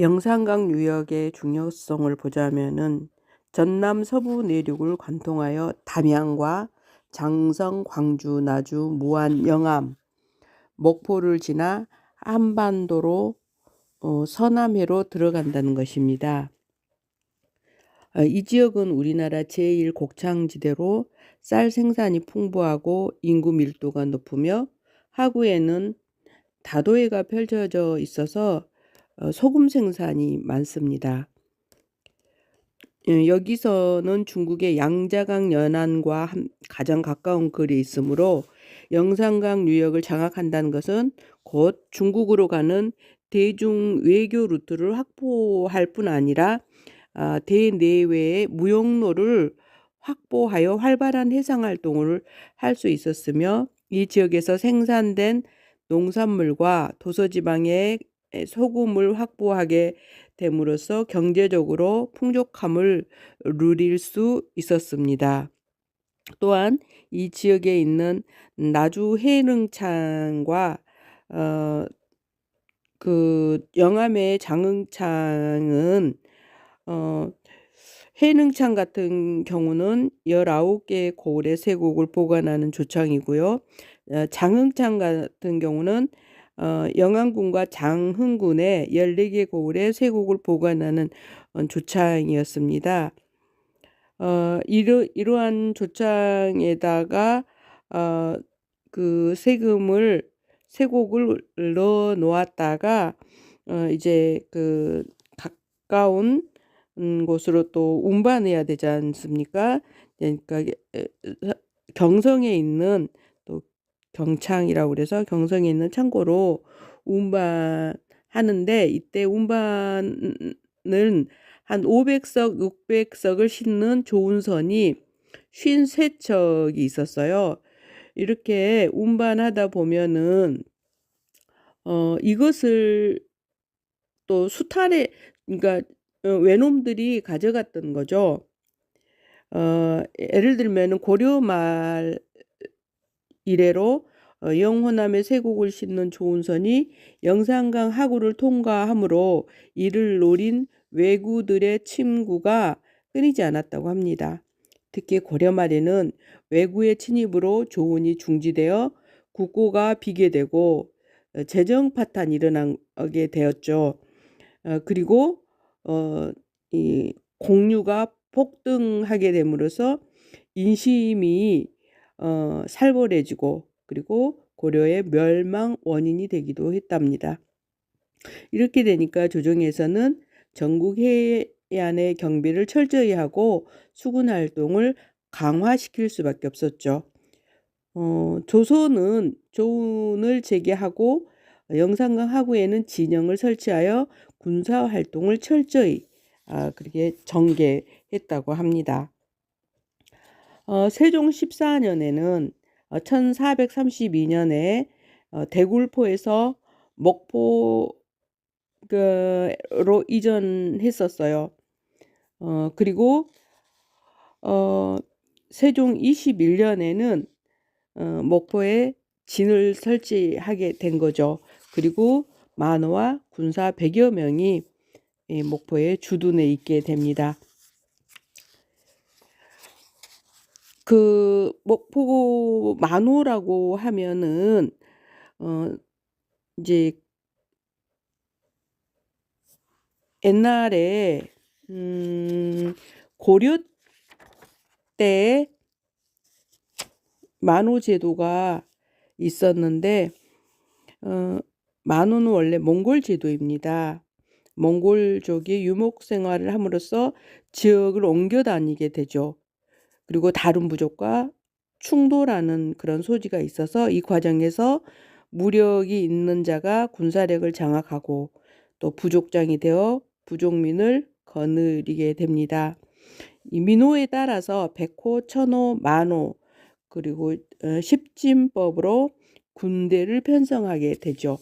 영산강 유역의 중요성을 보자면은 전남 서부 내륙을 관통하여 담양과 장성, 광주, 나주, 무안, 영암, 목포를 지나 한반도로 서남해로 들어간다는 것입니다. 이 지역은 우리나라 제1곡창지대로 쌀 생산이 풍부하고 인구 밀도가 높으며 하구에는 다도해가 펼쳐져 있어서 소금 생산이 많습니다. 여기서는 중국의 양자강 연안과 가장 가까운 거리에 있으므로 영산강 유역을 장악한다는 것은 곧 중국으로 가는 대중 외교 루트를 확보할 뿐 아니라 대내외의 무역로를 확보하여 활발한 해상활동을 할 수 있었으며, 이 지역에서 생산된 농산물과 도서지방의 소금을 확보하게 됨으로써 경제적으로 풍족함을 누릴 수 있었습니다. 또한 이 지역에 있는 나주 해능창과 영암의 장흥창은 해능창 같은 경우는 19개의 고을의 쇠곡을 보관하는 조창이고요. 장흥창 같은 경우는 영암군과 장흥군의 14개 고을의 쇠곡을 보관하는 조창이었습니다. 이러한 조창에다가 그 쇠곡을 넣어 놓았다가 이제 그 가까운 곳으로 또 운반해야 되지 않습니까? 그러니까 경성에 있는 또 경창이라고 그래서 경성에 있는 창고로 운반하는데, 이때 운반은 한 500석, 600석을 싣는 조운선이 53척이 있었어요. 이렇게 운반하다 보면은 이것을 또 수탈에, 그러니까 외놈들이 가져갔던 거죠. 예를 들면 고려 말 이래로 영호남의 쇠곡을 싣는 조운선이 영산강 하구를 통과하므로 이를 노린 왜구들의 침구가 끊이지 않았다고 합니다. 특히 고려 말에는 왜구의 침입으로 조운이 중지되어 국고가 비게 되고 재정 파탄이 일어나게 되었죠. 그리고 이 공류가 폭등하게 됨으로써 인심이 살벌해지고, 그리고 고려의 멸망 원인이 되기도 했답니다. 이렇게 되니까 조정에서는 전국 해안의 경비를 철저히 하고 수군 활동을 강화시킬 수밖에 없었죠. 조선은 조운을 재개하고 영산강 하구에는 진영을 설치하여 군사 활동을 철저히 그렇게 전개했다고 합니다. 세종 14년에는 1432년에 대굴포에서 목포로 이전했었어요. 그리고 세종 21년에는 목포에 진을 설치하게 된 거죠. 그리고 만호와 군사 100여 명이 목포에 주둔해 있게 됩니다. 그 목포 만호라고 하면은 이제 옛날에 고려 때 만호 제도가 있었는데, 만호는 원래 몽골 제도입니다. 몽골족이 유목 생활을 함으로써 지역을 옮겨 다니게 되죠. 그리고 다른 부족과 충돌하는 그런 소지가 있어서 이 과정에서 무력이 있는 자가 군사력을 장악하고 또 부족장이 되어 부족민을 거느리게 됩니다. 이 민호에 따라서 백호, 천호, 만호, 그리고 십진법으로 군대를 편성하게 되죠.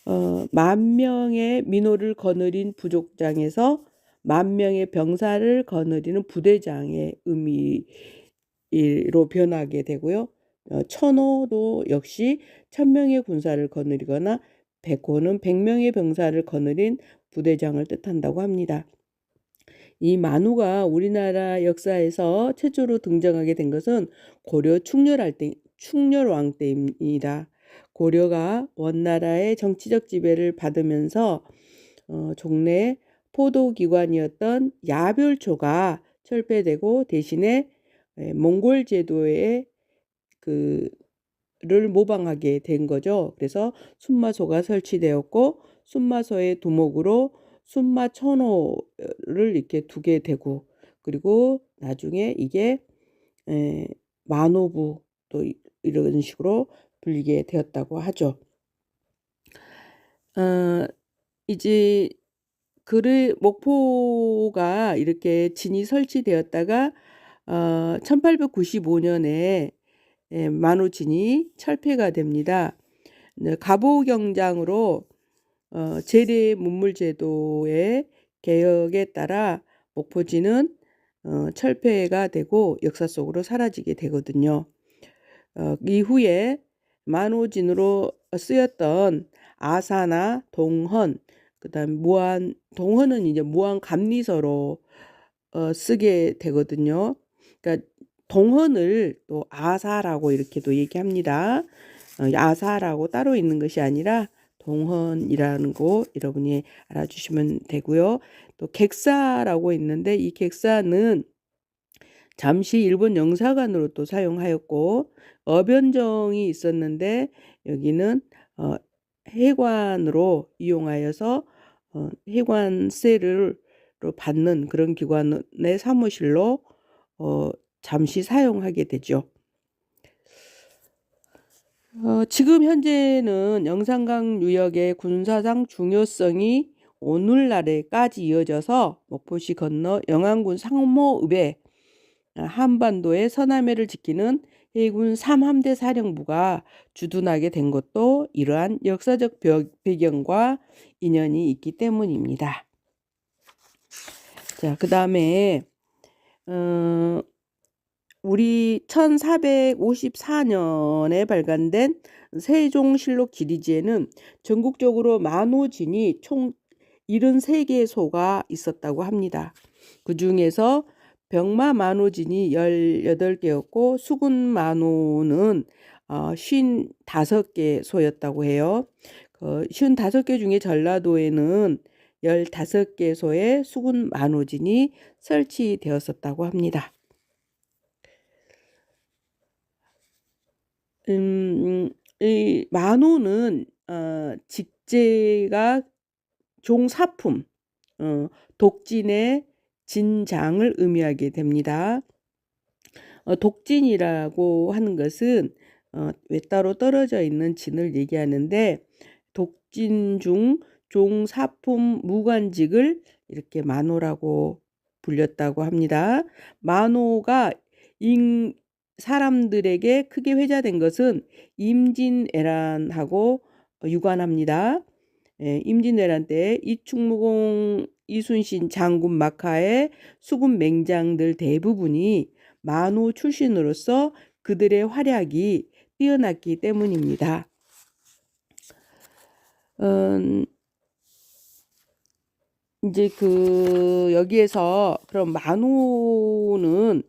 10,000명의 민호를 거느린 부족장에서 10,000명의 병사를 거느리는 부대장의 의미로 변하게 되고요. 천호도 역시 1,000명의 군사를 거느리거나 백호는 100명의 병사를 거느린 부대장을 뜻한다고 합니다. 이 만우가 우리나라 역사에서 최초로 등장하게 된 것은 고려 충렬왕 때입니다. 고려가 원나라의 정치적 지배를 받으면서 종래 포도기관이었던 야별초가 철폐되고 대신에 몽골 제도의 를 모방하게 된 거죠. 그래서 순마소가 설치되었고 순마소의 두목으로 순마천호를 이렇게 두게 되고, 그리고 나중에 이게 만호부 또 이런 식으로 불리게 되었다고 하죠. 이제 목포가 이렇게 진이 설치되었다가 1895년에 만호진이 철폐가 됩니다. 가보경장으로 제례 문물제도의 개혁에 따라 목포진은 철폐가 되고 역사 속으로 사라지게 되거든요. 이후에 만호진으로 쓰였던 아사나 동헌, 그다음 동헌은 이제 무안 감리서로 쓰게 되거든요. 그러니까 동헌을 또 아사라고 이렇게도 얘기합니다. 아사라고 따로 있는 것이 아니라 동헌이라는 거 여러분이 알아주시면 되고요. 또 객사라고 있는데 이 객사는 잠시 일본 영사관으로 또 사용하였고, 어변정이 있었는데 여기는 해관으로 이용하여서 해관세를 받는 그런 기관의 사무실로 잠시 사용하게 되죠. 지금 현재는 영산강 유역의 군사상 중요성이 오늘날에까지 이어져서 목포시 건너 영안군 상모읍에 한반도의 서남해를 지키는 해군 3함대 사령부가 주둔하게 된 것도 이러한 역사적 배경과 인연이 있기 때문입니다. 자, 그 다음에 우리 1454년에 발간된 세종실록 기리지에는 전국적으로 만호진이 총 73개소가 있었다고 합니다. 그 중에서 병마 만호진이 18개였고 수군 만호는 55개소였다고 해요. 55개 중에 전라도에는 15개소의 수군 만호진이 설치되었었다고 합니다. 이 만호는 직제가 종사품, 독진의 진장을 의미하게 됩니다. 독진이라고 하는 것은 외따로 떨어져 있는 진을 얘기하는데, 독진 중 종사품 무관직을 이렇게 만호라고 불렸다고 합니다. 만호가 사람들에게 크게 회자된 것은 임진왜란하고 유관합니다. 임진왜란 때 이충무공, 이순신 장군 막하의 수군 맹장들 대부분이 만호 출신으로서 그들의 활약이 뛰어났기 때문입니다. 이제 여기에서 그럼 만호는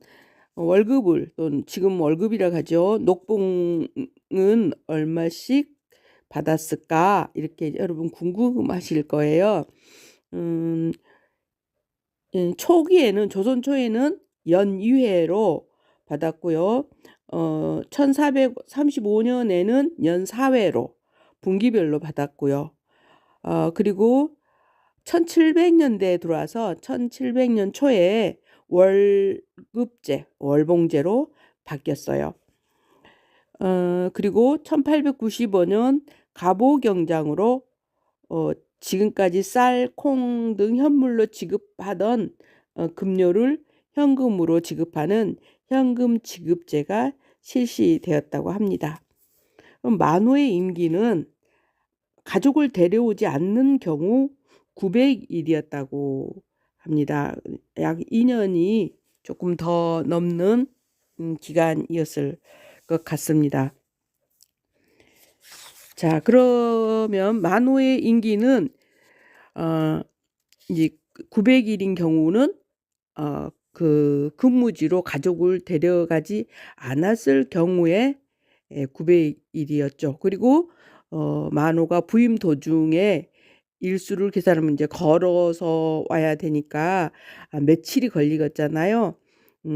월급을, 또는 지금 월급이라 하죠. 녹봉은 얼마씩 받았을까? 이렇게 여러분 궁금하실 거예요. 초기에는, 조선 초에는 연유회로 받았고요. 1435년에는 연사회로 분기별로 받았고요. 그리고 1700년대에 들어와서 1700년 초에 월급제, 월봉제로 바뀌었어요. 그리고 1895년 가보경장으로 지금까지 쌀, 콩 등 현물로 지급하던 급료를 현금으로 지급하는 현금 지급제가 실시되었다고 합니다. 그럼 만호의 임기는 가족을 데려오지 않는 경우 900일이었다고 합니다. 약 2년이 조금 더 넘는 기간이었을 것 같습니다. 자, 그러면 만호의 임기는 이제 900일인 경우는 그 근무지로 가족을 데려가지 않았을 경우에 900일이었죠. 그리고 만호가 부임 도중에 일수를 계산하면 이제 걸어서 와야 되니까 며칠이 걸리겠잖아요.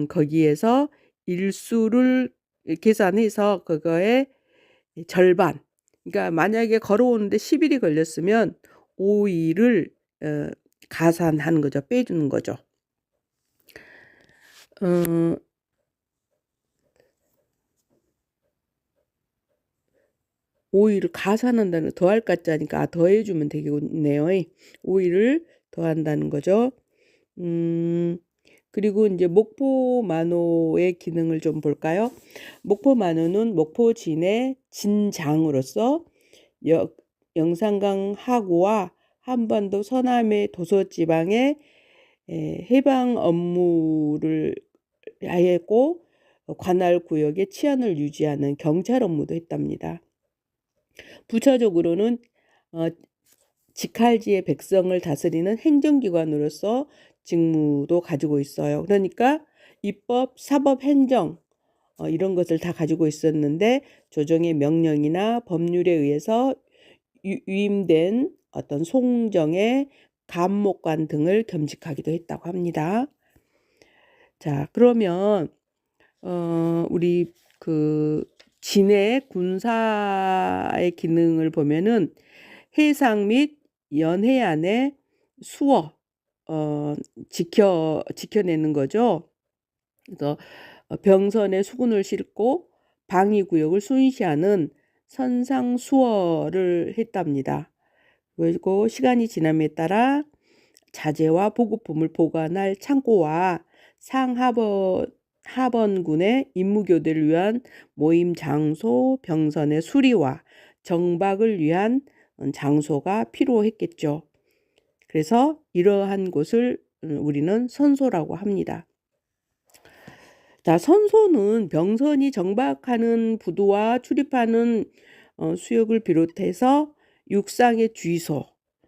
거기에서 일수를 계산해서 그거의 절반. 그러니까 만약에 걸어오는데 10일이 걸렸으면 5일을 가산하는 거죠. 빼주는 거죠. 어, 5일을 가산한다는 더할 가짜니까 더해주면 되겠네요. 5일을 더한다는 거죠. 그리고 이제 목포만호의 기능을 좀 볼까요? 목포만호는 목포진의 진장으로서 영산강 하구와 한반도 서남의 도서지방의 해방 업무를 하였고 관할 구역의 치안을 유지하는 경찰 업무도 했답니다. 부차적으로는 직할지의 백성을 다스리는 행정기관으로서 직무도 가지고 있어요. 그러니까 입법, 사법, 행정 이런 것을 다 가지고 있었는데 조정의 명령이나 법률에 의해서 위임된 어떤 송정의 감목관 등을 겸직하기도 했다고 합니다. 자, 그러면 우리 그 진해 군사의 기능을 보면은 해상 및 연해안의 수어 지켜내는 거죠. 그래서 병선에 수군을 싣고 방위구역을 순시하는 선상수어를 했답니다. 그리고 시간이 지남에 따라 자재와 보급품을 보관할 창고와 하번군의 임무교대를 위한 모임 장소, 병선의 수리와 정박을 위한 장소가 필요했겠죠. 그래서 이러한 곳을 우리는 선소라고 합니다. 자, 선소는 병선이 정박하는 부두와 출입하는 수역을 비롯해서 육상의 주의소,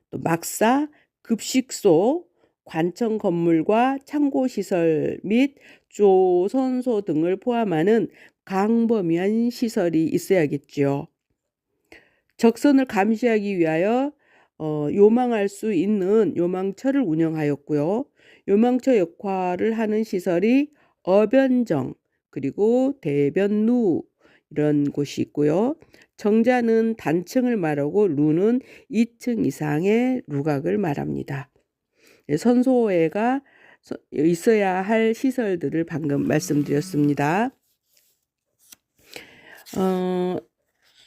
또 막사, 급식소, 관청 건물과 창고 시설 및 조선소 등을 포함하는 광범위한 시설이 있어야겠죠. 적선을 감시하기 위하여 요망할 수 있는 요망처를 운영하였고요. 요망처 역할을 하는 시설이 어변정 그리고 대변루 이런 곳이 있고요. 정자는 단층을 말하고 루는 2층 이상의 루각을 말합니다. 선소회가 있어야 할 시설들을 방금 말씀드렸습니다.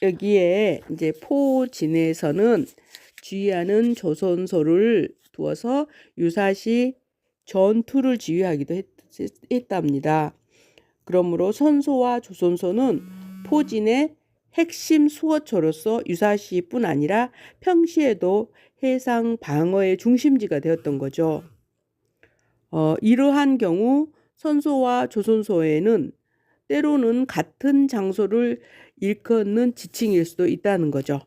여기에 이제 포진에서는 주의하는 조선소를 두어서 유사시 전투를 지휘하기도 했답니다. 그러므로 선소와 조선소는 포진의 핵심 수호처로서 유사시뿐 아니라 평시에도 해상 방어의 중심지가 되었던 거죠. 이러한 경우 선소와 조선소에는 때로는 같은 장소를 일컫는 지칭일 수도 있다는 거죠.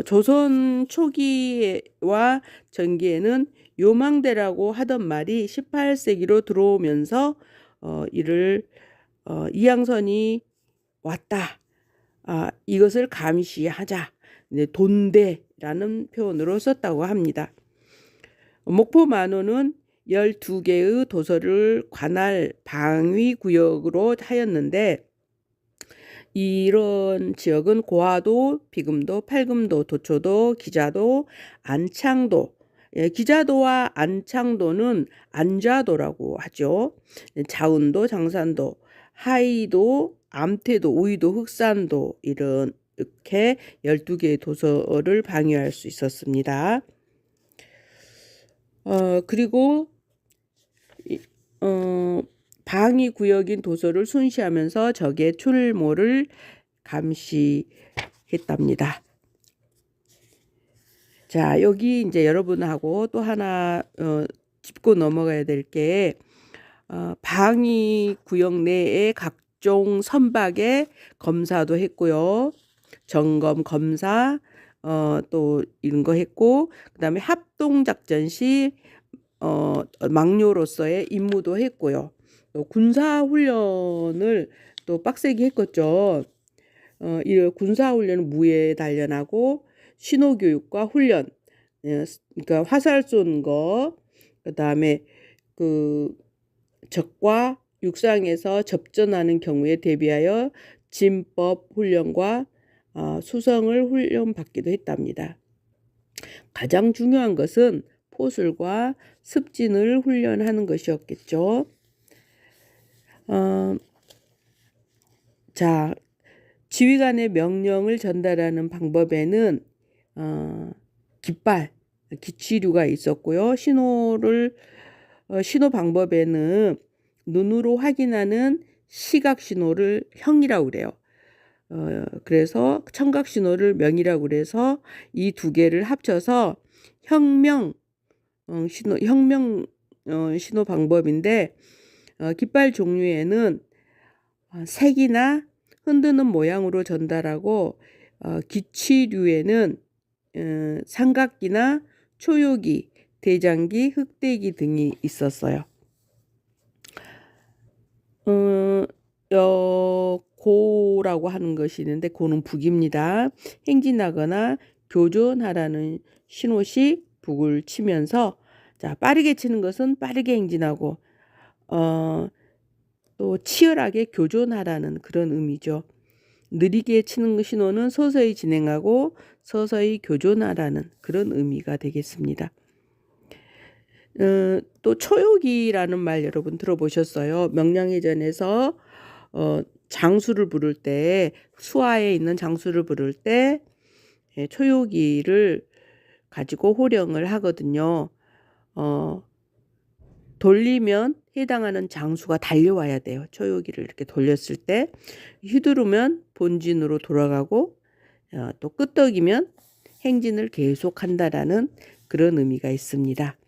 조선 초기와 전기에는 요망대라고 하던 말이 18세기로 들어오면서 이를 이양선이 왔다. 이것을 감시하자. 돈대라는 표현으로 썼다고 합니다. 목포만호는 12개의 도서를 관할 방위구역으로 하였는데 이런 지역은 고화도, 비금도, 팔금도, 도초도, 기자도, 안창도, 기자도와 안창도는 안좌도라고 하죠. 자운도, 장산도, 하이도, 암태도, 우이도, 흑산도 이렇게 12개의 도서를 방위할 수 있었습니다. 그리고 방위구역인 도서를 순시하면서 적의 출몰을 감시했답니다. 자, 여기 이제 여러분하고 또 하나 짚고 넘어가야 될 게 방위구역 내에 각종 선박의 검사도 했고요. 점검 검사 또 이런 거 했고, 그다음에 합동작전 시 막료로서의 임무도 했고요. 또 군사훈련을 또 빡세게 했겠죠. 이 군사훈련은 무예 단련하고 신호교육과 훈련, 그러니까 화살 쏘는 거, 그다음에 그 적과 육상에서 접전하는 경우에 대비하여 진법 훈련과 수성을 훈련받기도 했답니다. 가장 중요한 것은 포술과 습진을 훈련하는 것이었겠죠. 자, 지휘관의 명령을 전달하는 방법에는 깃발, 기치류가 있었고요. 신호 방법에는 눈으로 확인하는 시각 신호를 형이라고 그래요. 그래서 청각 신호를 명이라고 그래서 이 두 개를 합쳐서 혁명 신호 방법인데, 깃발 종류에는 색이나 흔드는 모양으로 전달하고, 기치류에는 삼각기나 초요기, 대장기, 흑대기 등이 있었어요. 고라고 하는 것이 있는데, 고는 북입니다. 행진하거나 교전하라는 신호시 북을 치면서, 자, 빠르게 치는 것은 빠르게 행진하고, 또 치열하게 교전하라는 그런 의미죠. 느리게 치는 신호는 서서히 진행하고 서서히 교전하라는 그런 의미가 되겠습니다. 또 초요기라는 말 여러분 들어보셨어요? 명량해전에서 장수를 부를 때, 수하에 있는 장수를 부를 때 초요기를 가지고 호령을 하거든요. 돌리면 해당하는 장수가 달려와야 돼요. 초요기를 이렇게 돌렸을 때 휘두르면 본진으로 돌아가고, 또 끄떡이면 행진을 계속한다라는 그런 의미가 있습니다.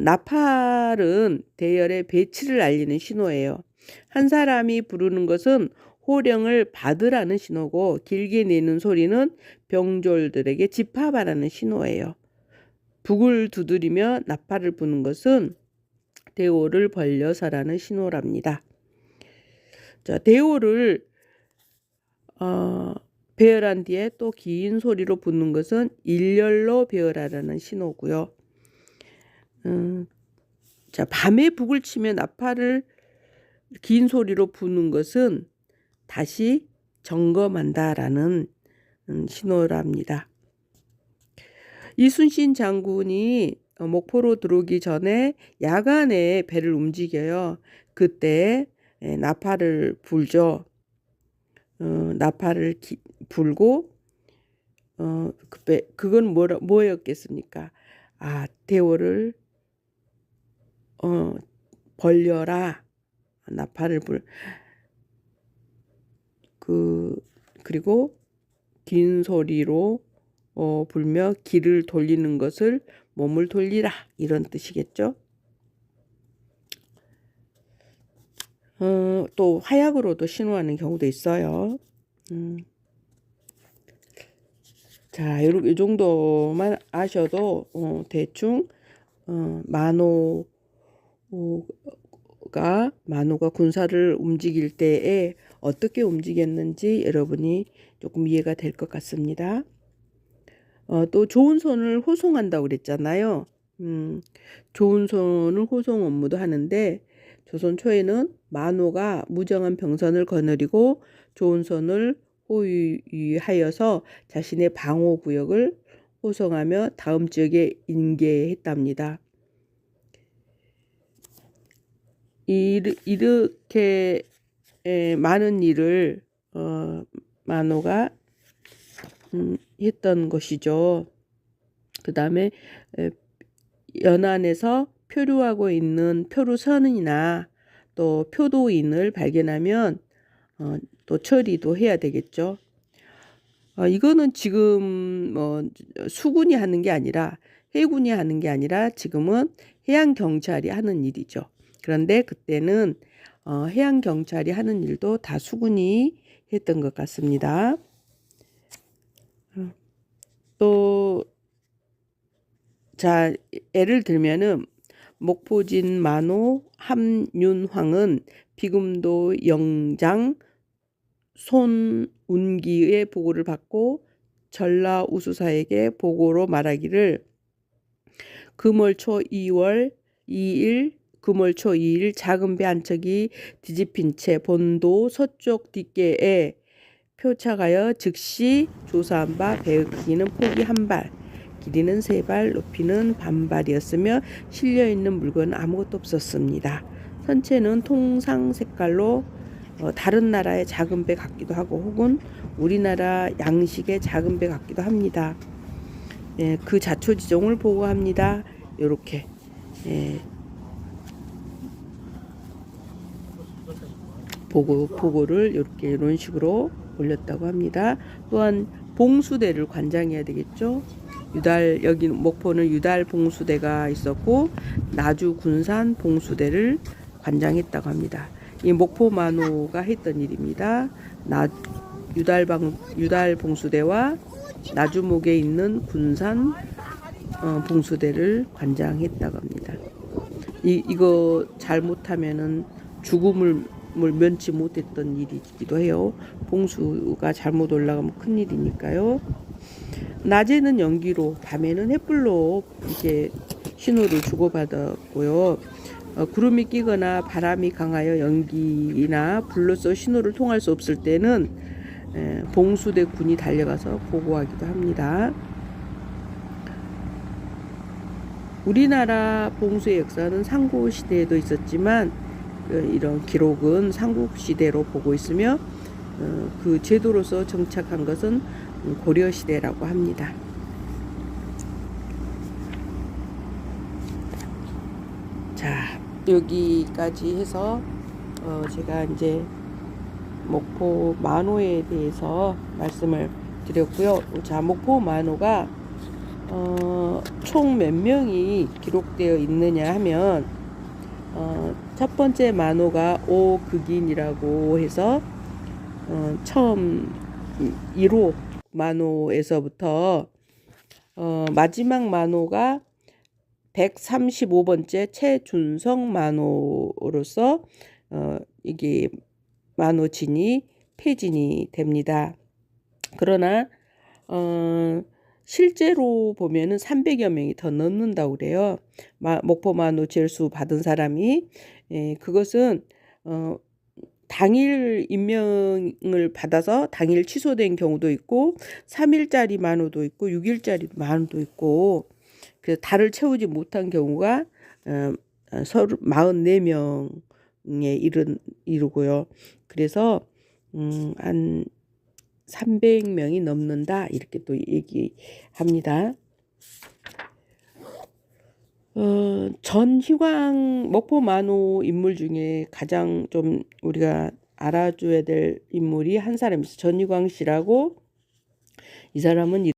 나팔은 대열의 배치를 알리는 신호예요. 한 사람이 부르는 것은 호령을 받으라는 신호고, 길게 내는 소리는 병졸들에게 집합하라는 신호예요. 북을 두드리며 나팔을 부는 것은 대오를 벌려서라는 신호랍니다. 자, 대오를 배열한 뒤에 또 긴 소리로 부는 것은 일렬로 배열하라는 신호고요. 자, 밤에 북을 치며 나팔을 긴 소리로 부는 것은 다시 점검한다라는 신호랍니다. 이순신 장군이 목포로 들어오기 전에 야간에 배를 움직여요. 그때 나팔을 불죠. 나팔을 불고, 그건 뭐였겠습니까? 대오를 벌려라. 나팔을 그리고 긴 소리로 불며 길을 돌리는 것을 몸을 돌리라, 이런 뜻이겠죠. 또 화약으로도 신호하는 경우도 있어요. 자, 이 정도만 아셔도 대충 만호가 군사를 움직일 때에 어떻게 움직였는지 여러분이 조금 이해가 될 것 같습니다. 또 좋은 손을 호송한다고 그랬잖아요. 좋은 손을 호송 업무도 하는데, 조선 초에는 만호가 무정한 병선을 거느리고 좋은 손을 호위하여서 자신의 방호 구역을 호송하며 다음 지역에 인계했답니다. 이렇게 많은 일을 만호가 했던 것이죠. 그 다음에 연안에서 표류하고 있는 표류선이나 또 표도인을 발견하면 또 처리도 해야 되겠죠. 이거는 지금 수군이 하는 게 아니라, 해군이 하는 게 아니라 지금은 해양경찰이 하는 일이죠. 그런데 그때는 해양경찰이 하는 일도 다 수군이 했던 것 같습니다. 또, 자, 예를 들면은 목포진 만호 함윤황은 비금도 영장 손운기의 보고를 받고 전라 우수사에게 보고로 말하기를 금월초 2일 금월초 2일 작은 배 한 척이 뒤집힌 채 본도 서쪽 뒷계에 표착하여 즉시 조사한 바 배의 크기는 폭이 1발, 길이는 3발, 높이는 반발이었으며 실려있는 물건은 아무것도 없었습니다. 선체는 통상 색깔로 다른 나라의 작은 배 같기도 하고 혹은 우리나라 양식의 작은 배 같기도 합니다. 예, 그 자초지종을 보고합니다. 이렇게 보고를 이렇게 이런 식으로 올렸다고 합니다. 또한 봉수대를 관장해야 되겠죠. 여기 목포는 유달 봉수대가 있었고 나주 군산 봉수대를 관장했다고 합니다. 이 목포 만호가 했던 일입니다. 유달 봉수대와 나주목에 있는 군산 봉수대를 관장했다고 합니다. 이거 잘못하면은 죽음을 면치 못했던 일이기도 해요. 봉수가 잘못 올라가면 큰일이니까요. 낮에는 연기로, 밤에는 햇불로 이렇게 신호를 주고받았고요. 구름이 끼거나 바람이 강하여 연기나 불로써 신호를 통할 수 없을 때는 봉수대 군이 달려가서 보고하기도 합니다. 우리나라 봉수의 역사는 삼국시대에도 있었지만 이런 기록은 삼국시대로 보고 있으며 그 제도로서 정착한 것은 고려시대라고 합니다. 자, 여기까지 해서 제가 이제 목포 만호에 대해서 말씀을 드렸고요. 자, 목포 만호가 총 몇 명이 기록되어 있느냐 하면 첫 번째 만호가 오극인이라고 해서 처음 1호 만호에서부터 마지막 만호가 135번째 최준성 만호로서 이게 만호진이 폐진이 됩니다. 그러나 실제로 보면은 300여 명이 더 넘는다고 그래요. 목포 만호 제수 받은 사람이. 그것은 당일 임명을 받아서 당일 취소된 경우도 있고 3일짜리 만호도 있고 6일짜리 만호도 있고 그래서 달을 채우지 못한 경우가 44명에 이르고요. 그래서 한 300명이 넘는다 이렇게 또 얘기합니다. 전희광 목포 만호 인물 중에 가장 좀 우리가 알아줘야 될 인물이 한 사람 있어요. 전희광 씨라고. 이 사람은